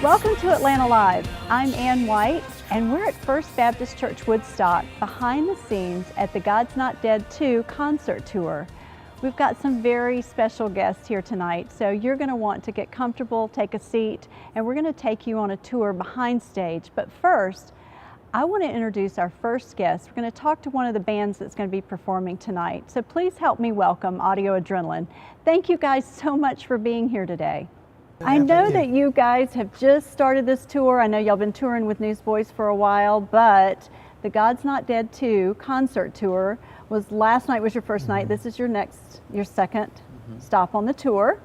Welcome to Atlanta Live. I'm Ann White, and we're at First Baptist Church Woodstock, behind the scenes at the God's Not Dead 2 concert tour. We've got some very special guests here tonight, so you're going to want to get comfortable, take a seat, and we're going to take you on a tour behind stage. But first, I want to introduce our first guest. We're going to talk to one of the bands that's going to be performing tonight. So please help me welcome Audio Adrenaline. Thank you guys so much for being here today. I know that you guys have just started this tour. I know y'all been touring with Newsboys for a while, but the God's Not Dead 2 concert tour was last night was your first night. This is your second stop on the tour.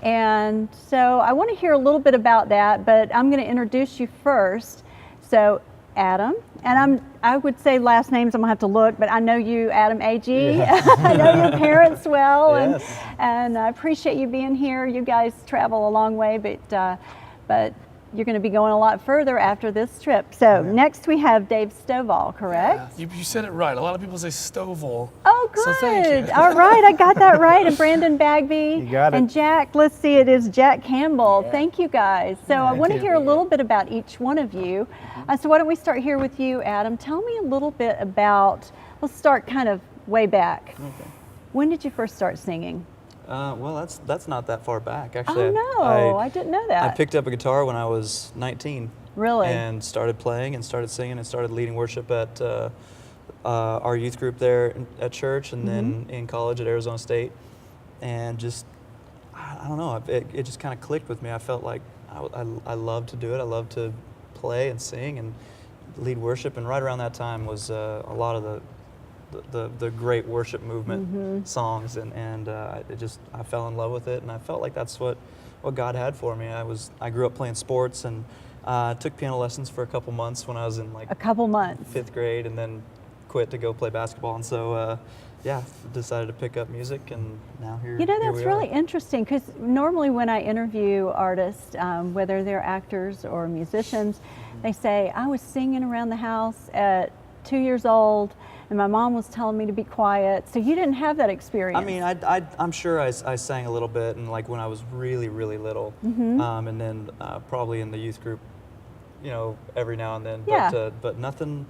And so I want to hear a little bit about that, but I'm going to introduce you first. So Adam, and I would say last names I'm gonna have to look, but I know you, Adam A.G. Yes. I know your parents well, yes. and I appreciate you being here. You guys travel a long way, but you're going to be going a lot further after this trip. So next we have Dave Stovall, correct? Yeah, you said it right. A lot of people say Stovall. Oh, good. So thank you. All right, I got that right. And Brandon Bagby. You got it. And Jack, let's see, it is Jack Campbell. Yeah. Thank you guys. So I want to hear a little bit about each one of you. So why don't we start here with you, Adam? Tell me a little bit about, let's start kind of way back. Okay. When did you first start singing? Well, that's not that far back, actually. Oh, no, I didn't know that. I picked up a guitar when I was 19. Really? And started playing and started singing and started leading worship at our youth group there at church, and then in college at Arizona State. And just, I don't know, it just kind of clicked with me. I felt like I loved to do it. I loved to play and sing and lead worship. And right around that time was a lot of the great worship movement songs, and I fell in love with it, and I felt like that's what God had for me. I grew up playing sports, and took piano lessons for a couple months when I was in fifth grade, and then quit to go play basketball. And so decided to pick up music, and now here. You know, that's here we really are. interesting, because normally when I interview artists, whether they're actors or musicians, they say, I was singing around the house at 2 years old, and my mom was telling me to be quiet. So you didn't have that experience. I mean, I'm sure I sang a little bit, and like when I was really, really little, and then probably in the youth group, you know, every now and then. Yeah. But nothing.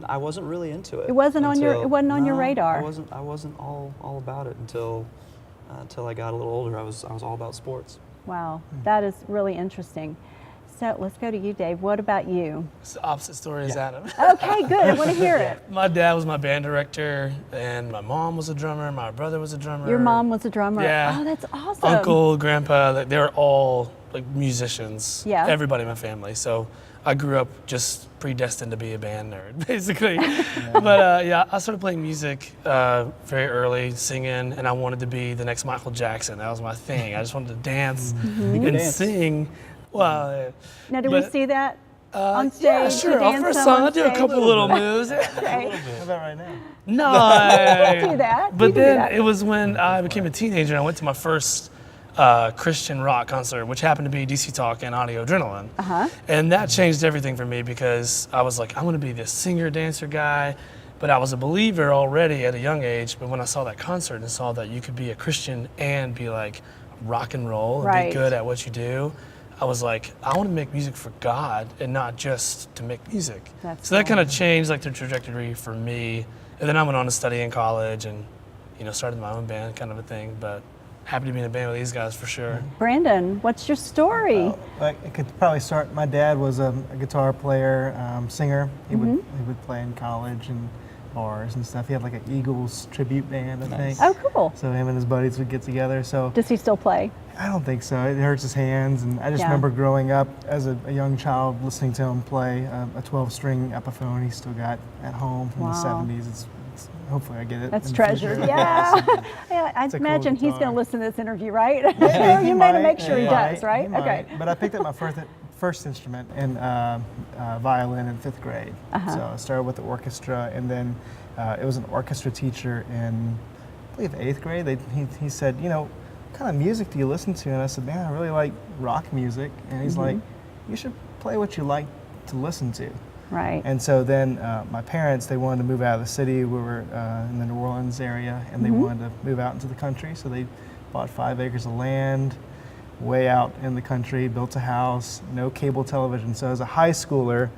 I wasn't really into it. It wasn't on your radar. I wasn't all about it until I got a little older. I was all about sports. Wow, that is really interesting. So let's go to you, Dave. What about you? It's the opposite story as Adam. Okay, good. I want to hear it. My dad was my band director, and my mom was a drummer. My brother was a drummer. Your mom was a drummer? Yeah. Oh, that's awesome. Uncle, grandpa, they were all like musicians. Yeah. Everybody in my family. So I grew up just predestined to be a band nerd, basically. But I started playing music very early, singing, and I wanted to be the next Michael Jackson. That was my thing. I just wanted to dance and sing. Well, now, do we see that on stage? Yeah, sure. The Our first song, I'll do a couple little moves. Okay. How about right now? No. You do that. But then it was when I became a teenager and I went to my first Christian rock concert, which happened to be DC Talk and Audio Adrenaline. And that changed everything for me, because I was like, I'm going to be this singer, dancer guy. But I was a believer already at a young age. But when I saw that concert and saw that you could be a Christian and be like rock and roll and be good at what you do, I was like, I want to make music for God and not just to make music. So that kind of changed like the trajectory for me. And then I went on to study in college and, you know, started my own band kind of a thing. But happy to be in a band with these guys for sure. Brandon, what's your story? I could probably start. My dad was a guitar player, singer. He would play in college and bars and stuff. He had like an Eagles tribute band, I think. Oh, cool. So him and his buddies would get together. So Does he still play? I don't think so. It hurts his hands, and I just remember growing up as a young child listening to him play a 12-string Epiphone he still got at home from the 70s. It's hopefully I get it. That's treasured. Yeah. I imagine he's going to listen to this interview, right? You made to make sure he does, right? Okay. But I picked up my first instrument in violin in 5th grade. So I started with the orchestra, and then it was an orchestra teacher in, I believe, 8th grade. He said, you know, what kind of music do you listen to? And I said, man, I really like rock music. And he's like, you should play what you like to listen to. Right. And so then my parents, they wanted to move out of the city. We were in the New Orleans area, and they wanted to move out into the country. So they bought 5 acres of land, way out in the country, built a house, no cable television. So as a high schooler,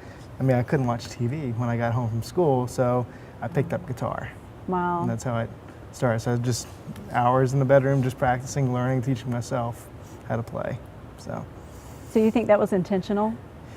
I mean, I couldn't watch TV when I got home from school, so I picked up guitar. Wow. And that's how it started. So just hours in the bedroom, just practicing, learning, teaching myself how to play. So you think that was intentional?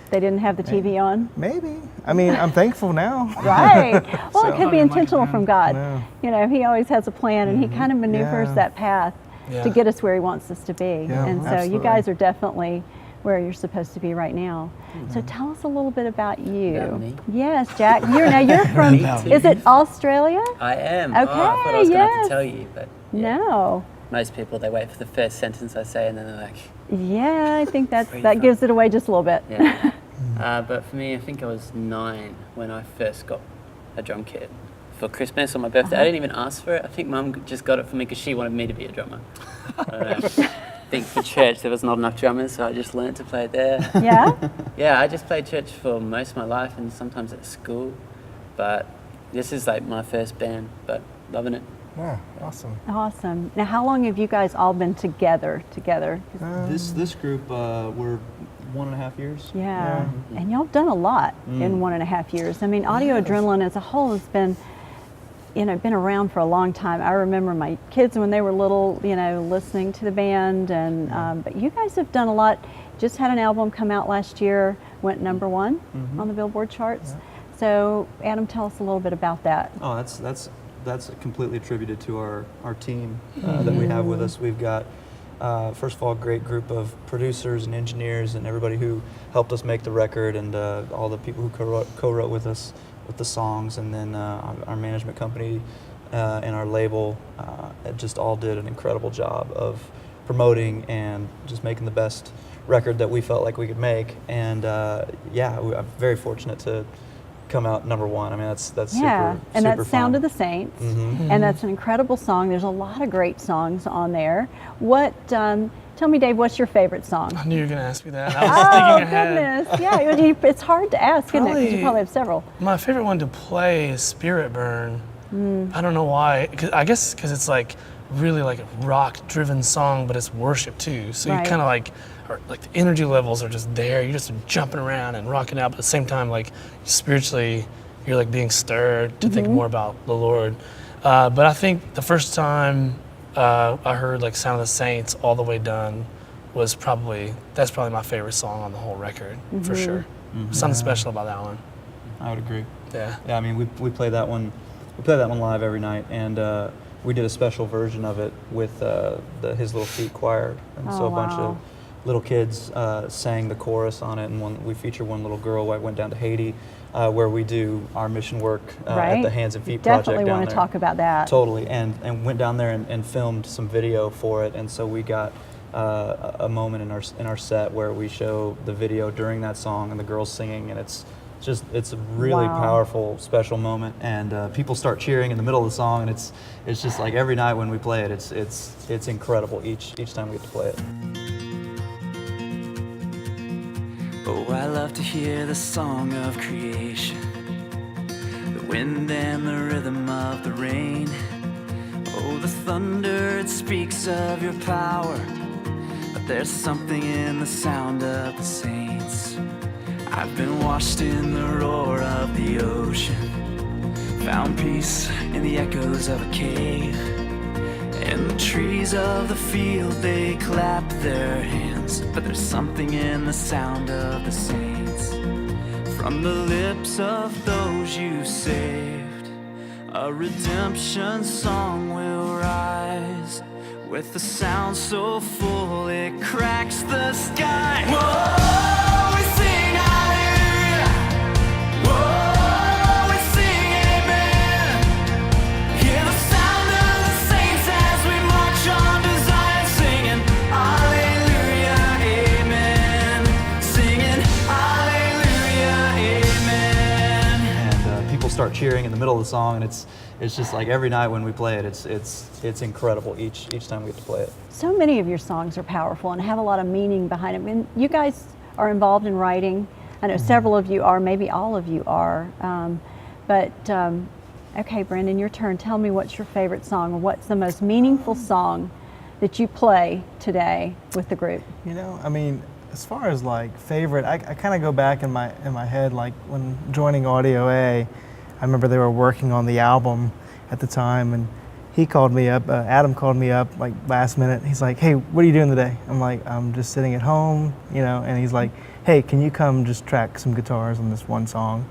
They didn't have the TV on? maybe. I mean, I'm thankful now. Right. Well, it So- could be intentional from God. No. You know, He always has a plan, and He kind of maneuvers Yeah. that path Yeah. to get us where He wants us to be. Yeah, and so you absolutely. guys are definitely where you're supposed to be right now. So tell us a little bit about you. About me? Yes, Jack. You're from, Me too. is it Australia? I am. Okay, I thought I was going to have yes. to tell you, but yeah. No. Most people, they wait for the first sentence I say and then they're like, Yeah, I think Where you that from? gives it away just a little bit. yeah. But for me, I think I was 9 when I first got a drum kit for Christmas or my birthday. I didn't even ask for it. I think Mum just got it for me because she wanted me to be a drummer. I don't know. I think for church there was not enough drummers, so I just learned to play there. Yeah? Yeah, I just played church for most of my life and sometimes at school. But this is like my first band, but loving it. Yeah, awesome. Awesome. Now, how long have you guys all been together? This group, we're 1.5 years. Yeah. And y'all have done a lot in 1.5 years. I mean, Audio Adrenaline as a whole has been, been around for a long time. I remember my kids when they were little, listening to the band, and but you guys have done a lot. Just had an album come out last year, went #1 on the Billboard charts. So, Adam, tell us a little bit about that. Oh, that's completely attributed to our team that we have with us. We've got, first of all, a great group of producers and engineers and everybody who helped us make the record, and all the people who co-wrote with us with the songs, and then our management company and our label just all did an incredible job of promoting and just making the best record that we felt like we could make. And I'm very fortunate to come out #1. I mean, that's Yeah, super, and super that's Sound fun. of the Saints, and that's an incredible song. There's a lot of great songs on there. What? Tell me, Dave, what's your favorite song? I knew you were going to ask me that. I was Oh thinking ahead. goodness, yeah, it's hard to ask, isn't it? Because you probably have several. My favorite one to play is Spirit Burn. I don't know why. I guess because it's like really like a rock-driven song, but it's worship too. So Right. you kind of like the energy levels are just there. You're just jumping around and rocking out, but at the same time, like spiritually, you're like being stirred to think more about the Lord. But I think the first time I heard like Sound of the Saints all the way done that's probably my favorite song on the whole record for sure. Something special about that one. I would agree. Yeah. Yeah, I mean, we play that one. We play that one live every night, and we did a special version of it with His Little Feet Choir, and so Oh, a bunch wow. of little kids we chorus on it, and we feature one little girl. I went down to Haiti, where we do our mission work at the Hands and Feet Project Definitely down want to there. talk about that. Totally, and went down there and filmed some video for it, and so we got a moment in our set where we show the video during that song and the girls singing, and it's a really Wow. powerful, special moment, and people start cheering in the middle of the song, and it's just like every night when we play it, it's incredible each time we get to play it. Oh, I love to hear the song of creation, the wind and the rhythm of the rain. Oh, the thunder, it speaks of your power, but there's something in the sound of the saints. I've been washed in the roar of the ocean, found peace in the echoes of a cave. And the trees of the field, they clap their hands, but there's something in the sound of the saints. From the lips of those you saved, a redemption song will rise, with a sound so full it cracks the sky. Whoa, we sing hallelujah. Whoa, we sing amen. Hear the sound of the saints as we march on to Zion, singing hallelujah, amen. Singing hallelujah, amen. And people start cheering in the middle of the song, and it's just like every night when we play it, it's incredible each time we get to play it. So many of your songs are powerful and have a lot of meaning behind them. And you guys are involved in writing. I know several of you are, maybe all of you are. Okay, Brandon, your turn. Tell me what's your favorite song, or what's the most meaningful song that you play today with the group? You know, I mean, as far as like favorite, I kind of go back in my head, like when joining Audio A, I remember they were working on the album at the time, and he called me up, Adam called me up like last minute. He's like, hey, what are you doing today? I'm like, I'm just sitting at home, you know, and he's like, hey, can you come just track some guitars on this one song?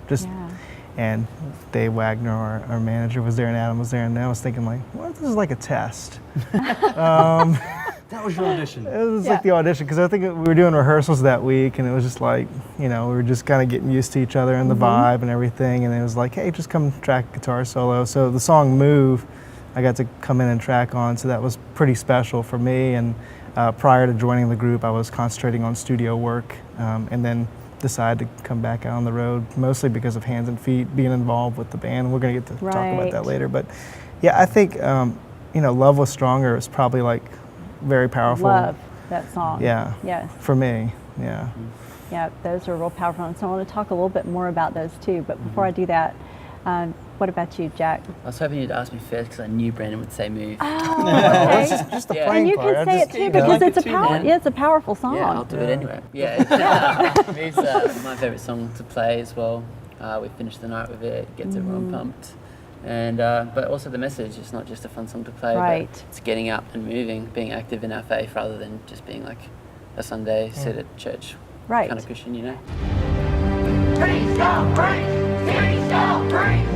And Dave Wagner, our manager, was there, and Adam was there, and I was thinking like, well, this is like a test. That was your audition. It was like the audition, because I think we were doing rehearsals that week, and it was just like, you know, we were just kind of getting used to each other and the vibe and everything, and it was like, hey, just come track guitar solo. So the song Move, I got to come in and track on, so that was pretty special for me. And prior to joining the group, I was concentrating on studio work, and then decided to come back out on the road, mostly because of Hands and Feet being involved with the band. We're going to get to talk about that later. But yeah, I think, you know, Love Was Stronger is probably like very powerful. Love that song. Yeah. Yes. For me, yeah. Yeah, those are real powerful. And so I want to talk a little bit more about those too. But before I do that, what about you, Jack? I was hoping you'd ask me first because I knew Brandon would say Move. Oh, okay. Just the Yeah. playing And you part. can I say just- it too you because know. it's a Man. it's a powerful song. Yeah, I'll do it anyway. Yeah, Move's my favourite song to play as well. We finished the night with it, gets everyone pumped. And but also the message, it's not just a fun song to play, Right. but it's getting up and moving, being active in our faith rather than just being like a Sunday sit at church Right. kind of Christian, you know?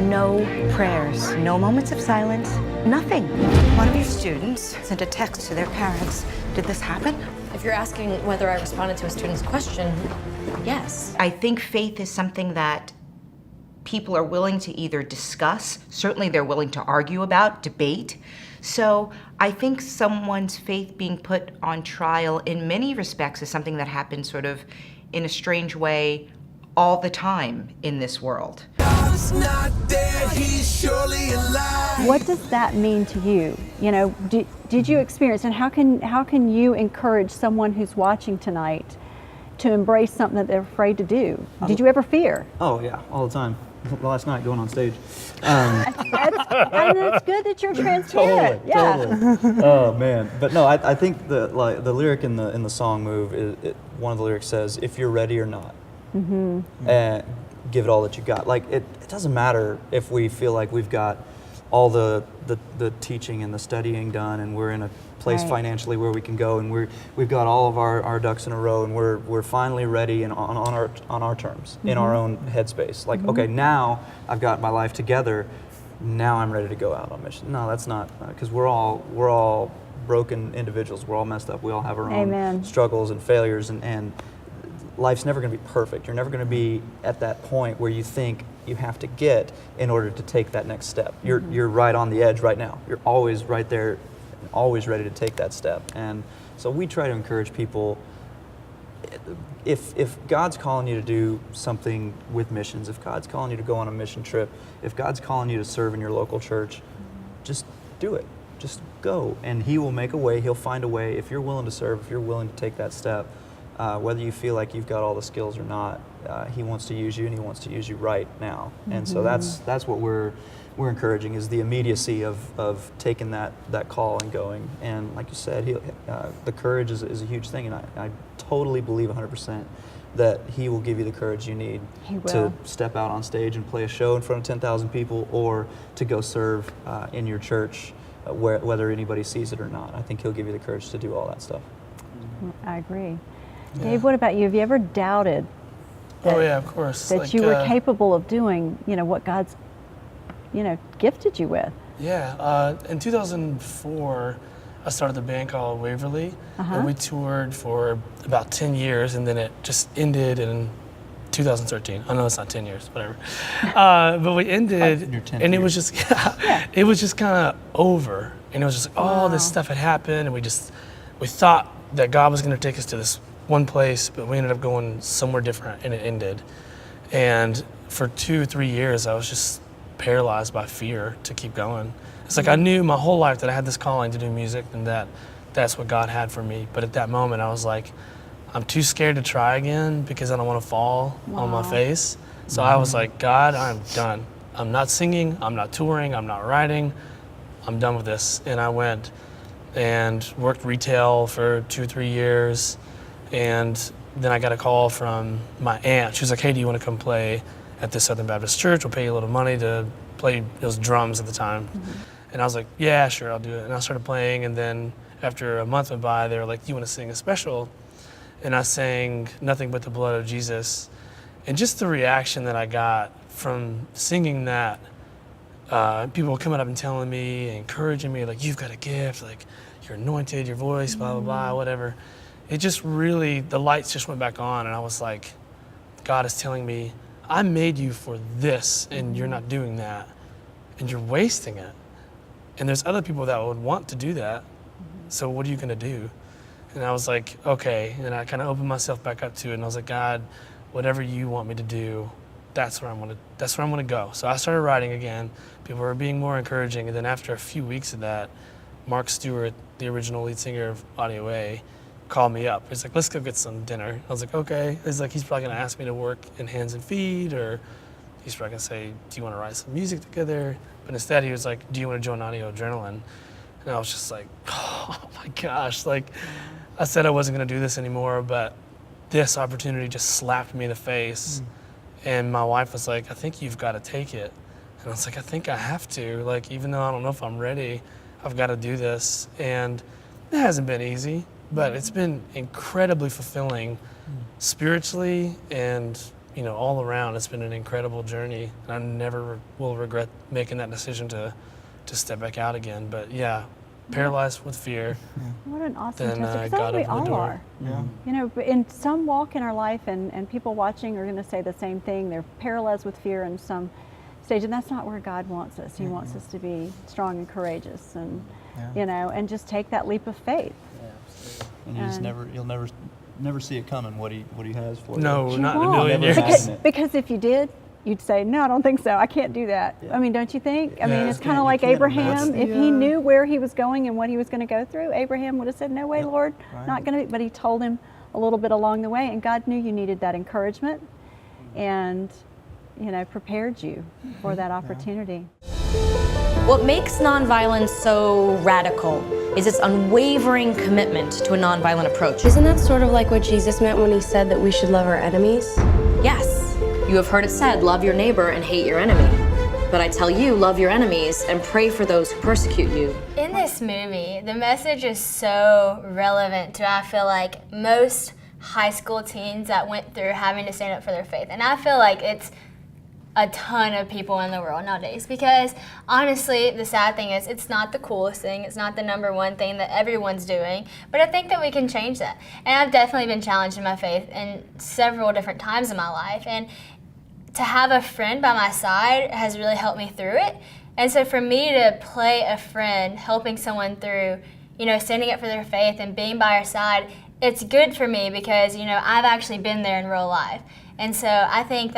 No prayers, no moments of silence, nothing. One of your students sent a text to their parents. Did this happen? If you're asking whether I responded to a student's question, yes. I think faith is something that people are willing to either discuss, certainly they're willing to argue about, debate. So I think someone's faith being put on trial in many respects is something that happens sort of in a strange way all the time in this world. What does that mean to you? You know, did you experience, and how can you encourage someone who's watching tonight to embrace something that they're afraid to do? Did you ever fear? Oh yeah, all the time. Last night going on stage. And it's good that you're transparent. Totally. Oh man, but no, I think the lyric in the song Move one of the lyrics says, "If you're ready or not, and give it all that you got." Like it doesn't matter if we feel like we've got all the teaching and the studying done, and we're in a place financially where we can go, and we've got all of our ducks in a row, and we're finally ready and on our terms, in our own headspace. Like, okay, now I've got my life together. Now I'm ready to go out on mission. No, that's not, because we're all broken individuals. We're all messed up. We all have our own struggles and failures, and life's never going to be perfect. You're never going to be at that point where you think you have to get in order to take that next step. You're right on the edge right now. You're always right there, always ready to take that step. And so we try to encourage people, if God's calling you to do something with missions, if God's calling you to go on a mission trip, if God's calling you to serve in your local church, just do it. Just go, and He will make a way. He'll find a way. If you're willing to serve, if you're willing to take that step, whether you feel like you've got all the skills or not, He wants to use you, and He wants to use you right now. And so that's what we're encouraging, is the immediacy of taking that call and going. And like you said, the courage is a huge thing, and I totally believe 100% that He will give you the courage you need to step out on stage and play a show in front of 10,000 people, or to go serve in your church, whether anybody sees it or not. I think He'll give you the courage to do all that stuff. I agree. Dave, what about you? Have you ever doubted that, Oh yeah, of course. that you were capable of doing, what God's, gifted you with? Yeah, in 2004, I started the band called Waverly, and we toured for about 10 years, and then it just ended in 2013. I know it's not 10 years, whatever. But we ended, and it was just, it was just kind of over. And it was just like, all this stuff had happened, and we thought that God was going to take us to this one place, but we ended up going somewhere different, and it ended. And for 2-3 years, I was just paralyzed by fear to keep going. It's like I knew my whole life that I had this calling to do music, and that's what God had for me. But at that moment, I was like, I'm too scared to try again because I don't want to fall on my face. So I was like, God, I'm done. I'm not singing, I'm not touring, I'm not writing. I'm done with this. And I went and worked retail for 2 or 3 years. And then I got a call from my aunt. She was like, hey, do you want to come play at this Southern Baptist church? We'll pay you a little money to play. It was drums at the time. And I was like, yeah, sure, I'll do it. And I started playing, and then after a month went by, they were like, do you want to sing a special? And I sang Nothing But the Blood of Jesus. And just the reaction that I got from singing that, people coming up and telling me, encouraging me, like, you've got a gift, like, you're anointed, your voice, blah, blah, blah, whatever. It just really, the lights just went back on, and I was like, God is telling me, I made you for this, and you're not doing that, and you're wasting it. And there's other people that would want to do that, so what are you gonna do? And I was like, okay, and I kind of opened myself back up to it, and I was like, God, whatever you want me to do, that's where I'm gonna go. So I started writing again. People were being more encouraging, and then after a few weeks of that, Mark Stewart, the original lead singer of Audio A, called me up. He's like, let's go get some dinner. I was like, okay. He's like, he's probably gonna ask me to work in Hands and Feet, or he's probably gonna say, do you wanna write some music together? But instead he was like, do you wanna join Audio Adrenaline? And I was just like, oh my gosh. Like, I said I wasn't gonna do this anymore, but this opportunity just slapped me in the face. And my wife was like, I think you've gotta take it. And I was like, I think I have to. Like, even though I don't know if I'm ready, I've gotta do this. And it hasn't been easy, but it's been incredibly fulfilling spiritually and, you know, all around. It's been an incredible journey. And I never will regret making that decision to step back out again. But yeah, paralyzed with fear. What an awesome Then testimony. God We opened the all door. are. Yeah. You know, in some walk in our life, and people watching are going to say the same thing. They're paralyzed with fear in some stage, and that's not where God wants us. He wants us to be strong and courageous, and you know, and just take that leap of faith. And you just you'll never see it coming. What he has for you. No, You not in a won't. million years. Because if you did, you'd say, no, I don't think so. I can't do that. I mean, don't you think? I mean, Yeah. it's kind of You like can't Abraham. imagine. If he knew where he was going and what he was going to go through, Abraham would have said, no way, Lord, Right. not going to. But he told him a little bit along the way, and God knew you needed that encouragement and, you know, prepared you for that opportunity. What makes nonviolence so radical is its unwavering commitment to a nonviolent approach. Isn't that sort of like what Jesus meant when he said that we should love our enemies? Yes, you have heard it said, love your neighbor and hate your enemy. But I tell you, love your enemies and pray for those who persecute you. In this movie, the message is so relevant to, I feel like, most high school teens that went through having to stand up for their faith. And I feel like it's a ton of people in the world nowadays, because honestly, the sad thing is it's not the coolest thing, it's not the #1 thing that everyone's doing, but I think that we can change that. And I've definitely been challenged in my faith in several different times in my life, and to have a friend by my side has really helped me through it. And so for me to play a friend, helping someone through, you know, standing up for their faith and being by our side, it's good for me because, you know, I've actually been there in real life. And so I think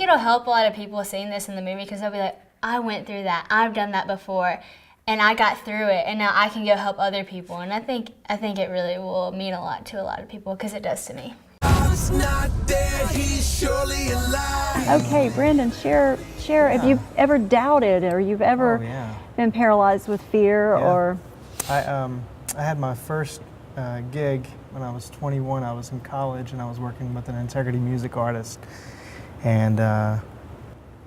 it'll help a lot of people seeing this in the movie, because they'll be like, I went through that, I've done that before, and I got through it, and now I can go help other people. And I think it really will mean a lot to a lot of people, because it does to me. Okay, Brandon, share if you've ever doubted or you've ever been paralyzed with fear or... I had my first gig when I was 21. I was in college and I was working with an integrity music artist. And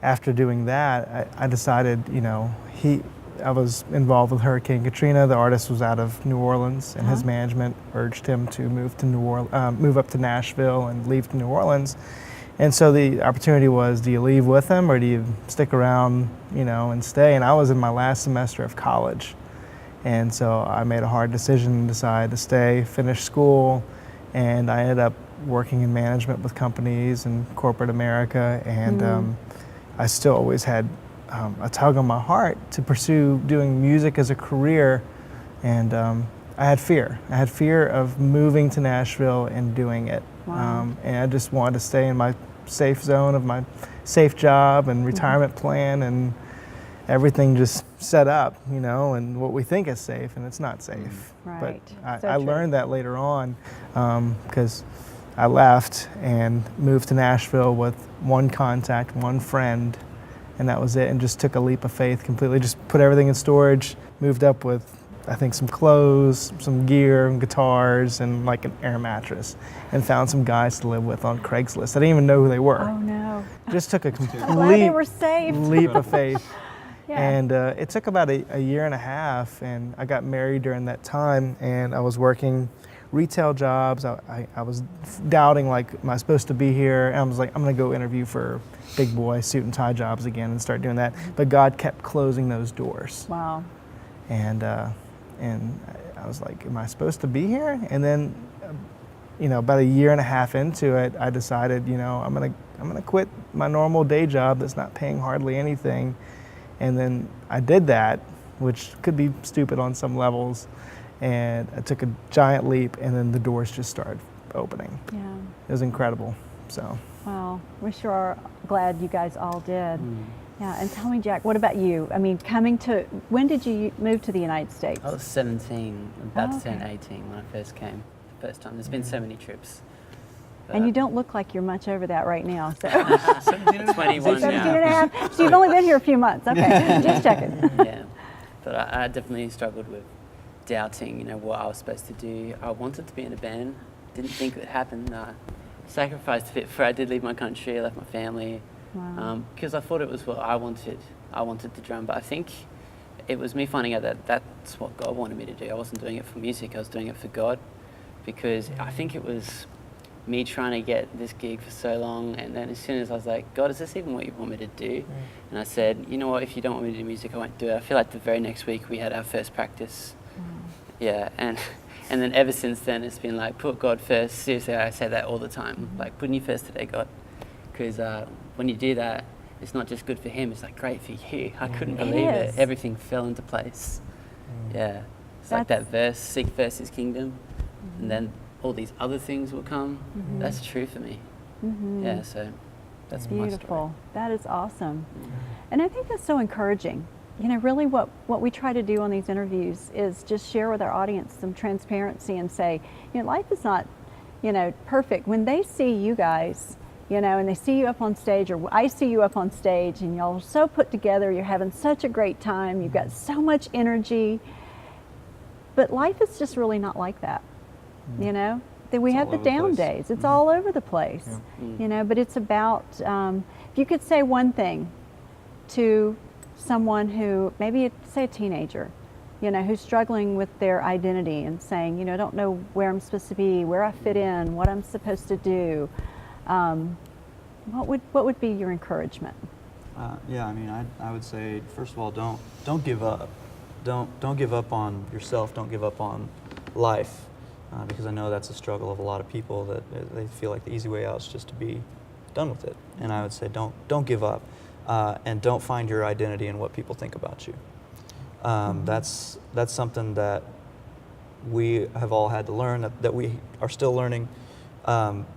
after doing that, I decided, you know, I was involved with Hurricane Katrina. The artist was out of New Orleans, and his management urged him to move up to Nashville and leave to New Orleans. And so the opportunity was, do you leave with him or do you stick around, you know, and stay? And I was in my last semester of college. And so I made a hard decision and decided to stay, finish school, and I ended up working in management with companies in corporate America, and I still always had a tug on my heart to pursue doing music as a career, and I had fear. I had fear of moving to Nashville and doing it. And I just wanted to stay in my safe zone of my safe job and retirement plan and everything just set up, you know, and what we think is safe, and it's not safe. Right. But I learned that later on because I left and moved to Nashville with one contact, one friend, and that was it, and just took a leap of faith completely. Just put everything in storage, moved up with I think some clothes, some gear, and guitars, and like an air mattress, and found some guys to live with on Craigslist. I didn't even know who they were. Oh no. Just took a Glad they were saved. leap of faith. Yeah. And it took about a year and a half, and I got married during that time, and I was working retail jobs. I was doubting, like, am I supposed to be here? And I was like, I'm gonna go interview for big boy suit and tie jobs again and start doing that. But God kept closing those doors. Wow. And I was like, am I supposed to be here? And then, about a year and a half into it, I decided, I'm gonna quit my normal day job that's not paying hardly anything. And then I did that, which could be stupid on some levels. And I took a giant leap, and then the doors just started opening. Yeah. It was incredible. So. Well, we sure are glad you guys all did. Yeah, and tell me, Jack, what about you? I mean, when did you move to the United States? I was 17, about to turn 18 when I first came the first time. There's been so many trips. And you don't look like you're much over that right now. So 17 and 21 17 now. and a half. So you've only been here a few months. Okay, just checking. Yeah, but I definitely struggled with doubting, what I was supposed to do. I wanted to be in a band. Didn't think it would happen. Sacrificed a bit before I did leave my country. I left my family. Wow. Because I thought it was what I wanted. I wanted to drum, but I think it was me finding out that that's what God wanted me to do. I wasn't doing it for music, I was doing it for God, because I think it was me trying to get this gig for so long, and then as soon as I was like, God, is this even what you want me to do? And I said, you know what, if you don't want me to do music, I won't do it. I feel like the very next week we had our first practice. Yeah, and then ever since then it's been like, put God first. Seriously, I say that all the time. Like, putting you first today, God. Because when you do that, it's not just good for him, it's like great for you. I couldn't believe it. Everything fell into place. Yeah. It's like that verse, seek first his kingdom, and then all these other things will come. That's true for me. Yeah, so that's my story. Beautiful. That is awesome. And I think that's so encouraging. Really what we try to do on these interviews is just share with our audience some transparency and say, life is not, perfect. When they see you guys, and they see you up on stage, or I see you up on stage, and y'all are so put together, you're having such a great time, you've got so much energy, but life is just really not like that, Then we have the down days. It's all over the place, but it's about, if you could say one thing to someone who, maybe say a teenager, who's struggling with their identity and saying, I don't know where I'm supposed to be, where I fit in, what I'm supposed to do. What would be your encouragement? Yeah, I mean, I would say, first of all, don't give up. Don't give up on yourself. Don't give up on life, because I know that's a struggle of a lot of people, that they feel like the easy way out is just to be done with it. And I would say, don't give up, and don't find your identity in what people think about you. That's something that we have all had to learn, that we are still learning.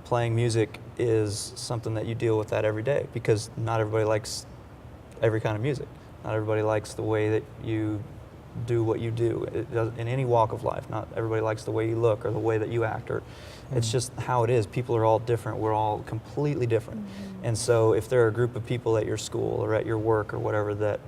Playing music is something that you deal with that every day, because not everybody likes every kind of music. Not everybody likes the way that you do what you do. In any walk of life, not everybody likes the way you look or the way that you act, or it's just how it is. People are all different. We're all completely different. And so if there are a group of people at your school or at your work or whatever that,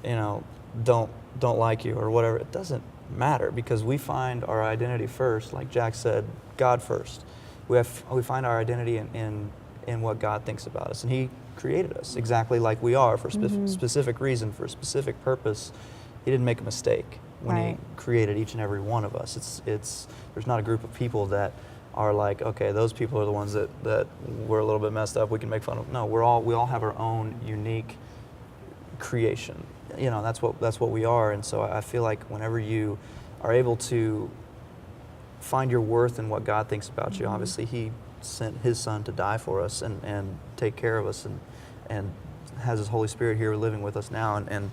don't like you or whatever, it doesn't matter, because we find our identity first, like Jack said, God first. We find our identity in what God thinks about us, and He created us exactly like we are for a specific reason, for a specific purpose. He didn't make a mistake when He created each and every one of us. There's not a group of people that are like, okay, those people are the ones that were a little bit messed up, we can make fun of. No, we all have our own unique creation. That's what we are. And so I feel like whenever you are able to find your worth in what God thinks about you, obviously He sent His Son to die for us and take care of us, and has His Holy Spirit here living with us now. And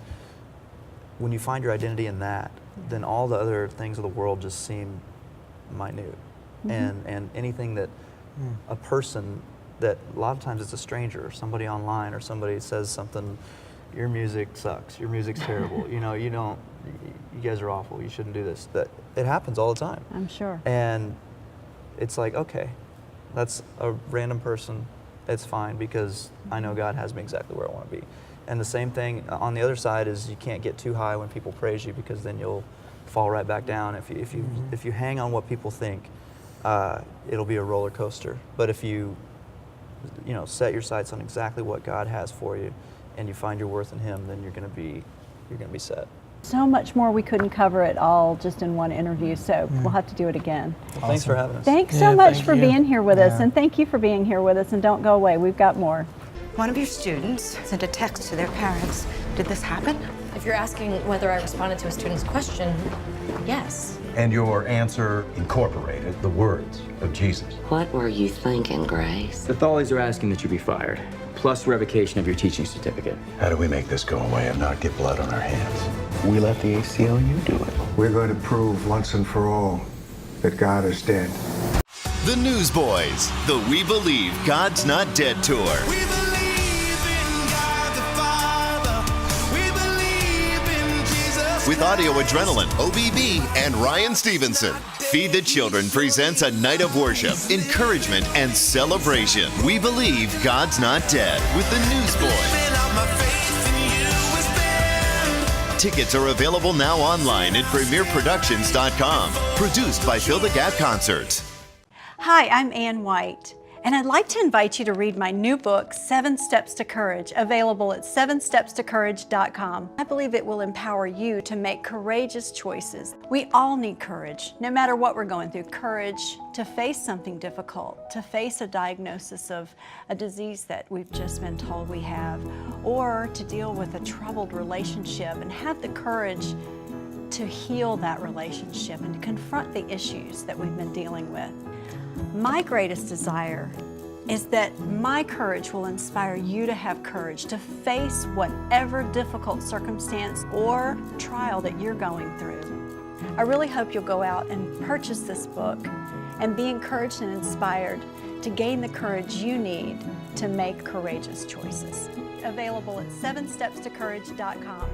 when you find your identity in that, then all the other things of the world just seem minute. And anything that a person, that a lot of times it's a stranger, somebody online, or somebody says something, your music sucks, your music's terrible, you guys are awful, you shouldn't do this. That it happens all the time. I'm sure. And it's like, okay, that's a random person, it's fine, because I know God has me exactly where I want to be. And the same thing on the other side is, you can't get too high when people praise you, because then you'll fall right back down. If you hang on what people think, it'll be a roller coaster. But if you set your sights on exactly what God has for you, and you find your worth in Him, then you're gonna be set. So much more, we couldn't cover it all just in one interview, so we'll have to do it again. Well, thanks for having us. Thanks so much thank for you. being here with us, and thank you for being here with us, and don't go away, we've got more. One of your students sent a text to their parents. Did this happen? If you're asking whether I responded to a student's question, yes. And your answer incorporated the words of Jesus. What were you thinking, Grace? The Thawleys are asking that you be fired, plus revocation of your teaching certificate. How do we make this go away and not get blood on our hands? We let the ACLU do it. We're going to prove once and for all that God is dead. The Newsboys, the We Believe God's Not Dead tour. We believe in God the Father. We believe in Jesus. With Audio Adrenaline, OBB, and Ryan Stevenson. Feed the Children presents a night of worship, encouragement, and celebration. We Believe God's Not Dead with the Newsboys. Tickets are available now online at premierproductions.com. Produced by Phil the Gap Concerts. Hi, I'm Ann White, and I'd like to invite you to read my new book, 7 Steps to Courage, available at 7stepstocourage.com. I believe it will empower you to make courageous choices. We all need courage, no matter what we're going through. Courage to face something difficult, to face a diagnosis of a disease that we've just been told we have, or to deal with a troubled relationship and have the courage to heal that relationship and to confront the issues that we've been dealing with. My greatest desire is that my courage will inspire you to have courage to face whatever difficult circumstance or trial that you're going through. I really hope you'll go out and purchase this book and be encouraged and inspired to gain the courage you need to make courageous choices. Available at 7stepstocourage.com.